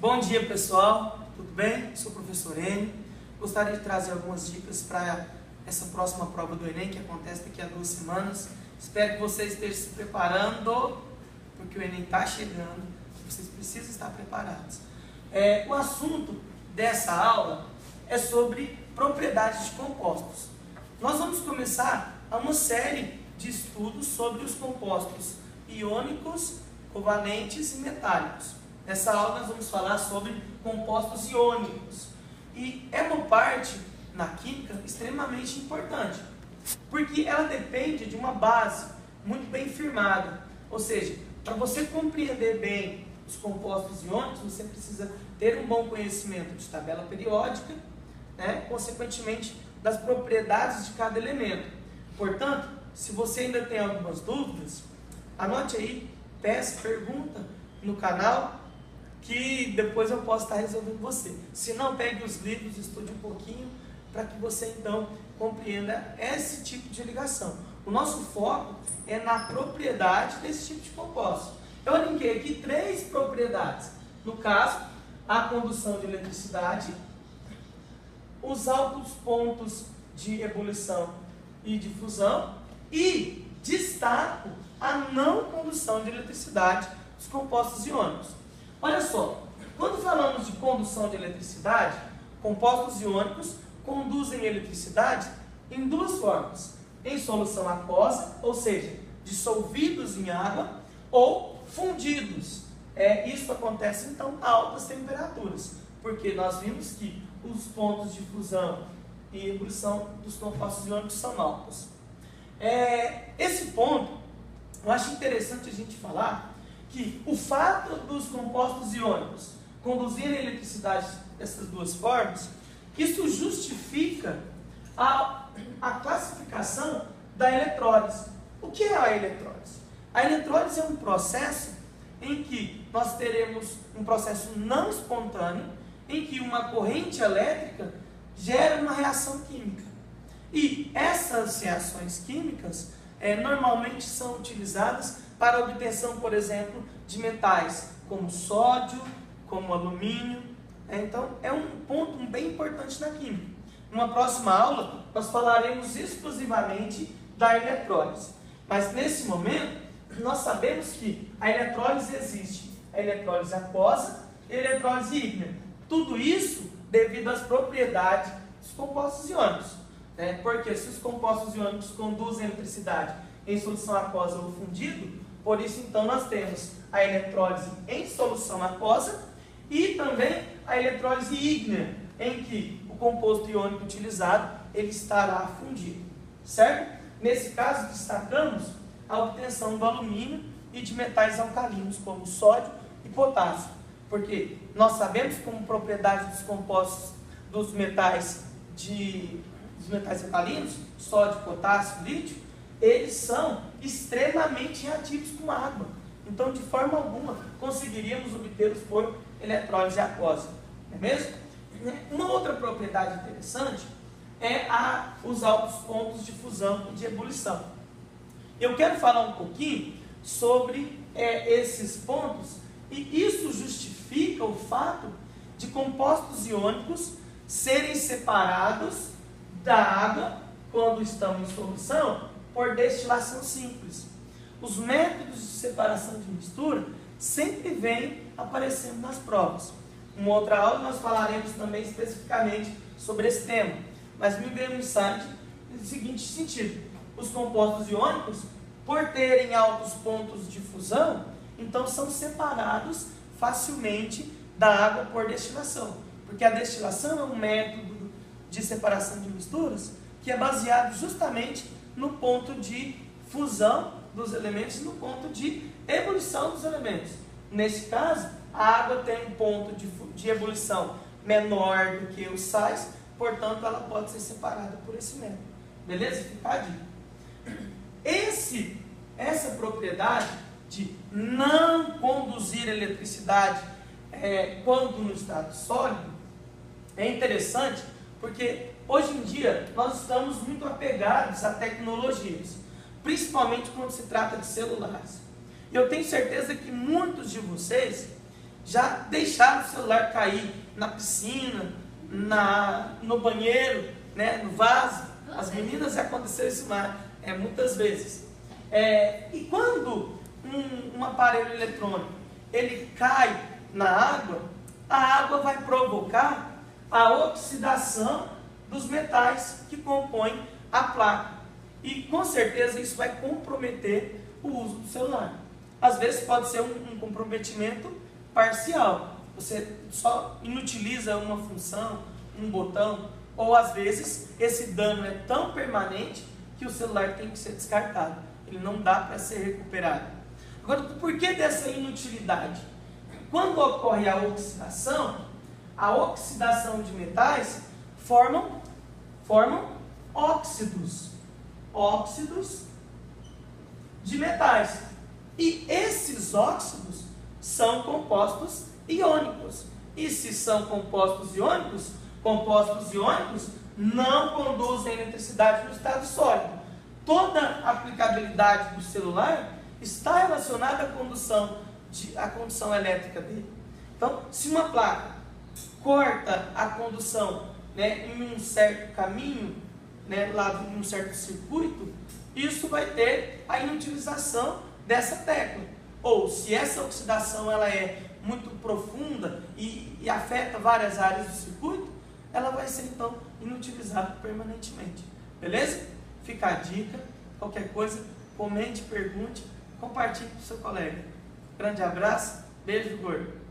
Bom dia, pessoal, tudo bem? Sou o professor Enio. Gostaria de trazer algumas dicas para essa próxima prova do Enem, que acontece daqui a 2 semanas. Espero que vocês estejam se preparando, porque o Enem está chegando, vocês precisam estar preparados. O assunto dessa aula é sobre propriedades de compostos. Nós vamos começar uma série de estudos sobre os compostos iônicos, covalentes e metálicos. Nessa aula nós vamos falar sobre compostos iônicos. E é uma parte na química extremamente importante, porque ela depende de uma base muito bem firmada. Ou seja, para você compreender bem os compostos iônicos, você precisa ter um bom conhecimento de tabela periódica, consequentemente das propriedades de cada elemento. Portanto, se você ainda tem algumas dúvidas, anote aí, peça, pergunta no canal, que depois eu posso estar resolvendo você. Se não, pegue os livros, estude um pouquinho, para que você então compreenda esse tipo de ligação. O nosso foco é na propriedade desse tipo de composto. Eu linkei aqui 3 propriedades. No caso, a condução de eletricidade, os altos pontos de ebulição e de fusão, e destaco a não condução de eletricidade dos compostos iônicos. Olha só, quando falamos de condução de eletricidade, compostos iônicos conduzem eletricidade em 2 formas: em solução aquosa, ou seja, dissolvidos em água, ou fundidos. Isso acontece então a altas temperaturas, porque nós vimos que os pontos de fusão e ebulição dos compostos iônicos são altos. Esse ponto, eu acho interessante a gente falar que o fato dos compostos iônicos conduzirem eletricidade dessas 2 formas, isso justifica a classificação da eletrólise. O que é a eletrólise? A eletrólise é um processo em que nós teremos um processo não espontâneo, em que uma corrente elétrica gera uma reação química. E essas reações químicas normalmente são utilizadas para a obtenção, por exemplo, de metais como sódio, como alumínio. Então, é um ponto bem importante na química. Numa próxima aula, nós falaremos exclusivamente da eletrólise. Mas, nesse momento, nós sabemos que a eletrólise existe. A eletrólise aquosa e a eletrólise ígnea. Tudo isso devido às propriedades dos compostos iônicos. Porque se os compostos iônicos conduzem eletricidade em solução aquosa ou fundido, por isso então nós temos a eletrólise em solução aquosa e também a eletrólise ígnea, em que o composto iônico utilizado ele estará fundido, certo? Nesse caso destacamos a obtenção do alumínio e de metais alcalinos como sódio e potássio, porque nós sabemos como propriedade dos compostos dos metais alcalinos, sódio, potássio, lítio, eles são extremamente reativos com água. Então, de forma alguma, conseguiríamos obtê-los por eletrólise aquosa. Não é mesmo? Uma outra propriedade interessante é os altos pontos de fusão e de ebulição. Eu quero falar um pouquinho sobre esses pontos, e isso justifica o fato de compostos iônicos serem separados da água quando estão em solução por destilação simples. Os métodos de separação de mistura sempre vêm aparecendo nas provas. Em outra aula nós falaremos também especificamente sobre esse tema, mas me veio um insight no seguinte sentido: os compostos iônicos, por terem altos pontos de fusão, então são separados facilmente da água por destilação, porque a destilação é um método de separação de misturas que é baseado justamente no ponto de fusão dos elementos e no ponto de ebulição dos elementos. Nesse caso, a água tem um ponto de ebulição menor do que os sais, portanto ela pode ser separada por esse método. Beleza? Fica a dica. Essa propriedade de não conduzir eletricidade quando no estado sólido é interessante, porque hoje em dia nós estamos muito apegados a tecnologias, principalmente quando se trata de celulares. Eu tenho certeza que muitos de vocês já deixaram o celular cair na piscina, no banheiro, né, no vaso. As meninas, já aconteceu isso muitas vezes. E quando um aparelho eletrônico ele cai na água, a água vai provocar a oxidação dos metais que compõem a placa. E com certeza isso vai comprometer o uso do celular. Às vezes pode ser um comprometimento parcial. Você só inutiliza uma função, um botão, ou às vezes esse dano é tão permanente que o celular tem que ser descartado. Ele não dá para ser recuperado. Agora, por que dessa inutilidade? Quando ocorre a oxidação de metais formam óxidos de metais. E esses óxidos são compostos iônicos. E se são compostos iônicos não conduzem eletricidade no estado sólido. Toda a aplicabilidade do celular está relacionada à condução elétrica dele. Então, se uma placa corta a condução, né, em um certo caminho, né, lá em um certo circuito, isso vai ter a inutilização dessa tecla. Ou se essa oxidação ela é muito profunda e afeta várias áreas do circuito, ela vai ser então inutilizada permanentemente. Beleza? Fica a dica. Qualquer coisa, comente, pergunte, compartilhe com o seu colega. Grande abraço, beijo gordo.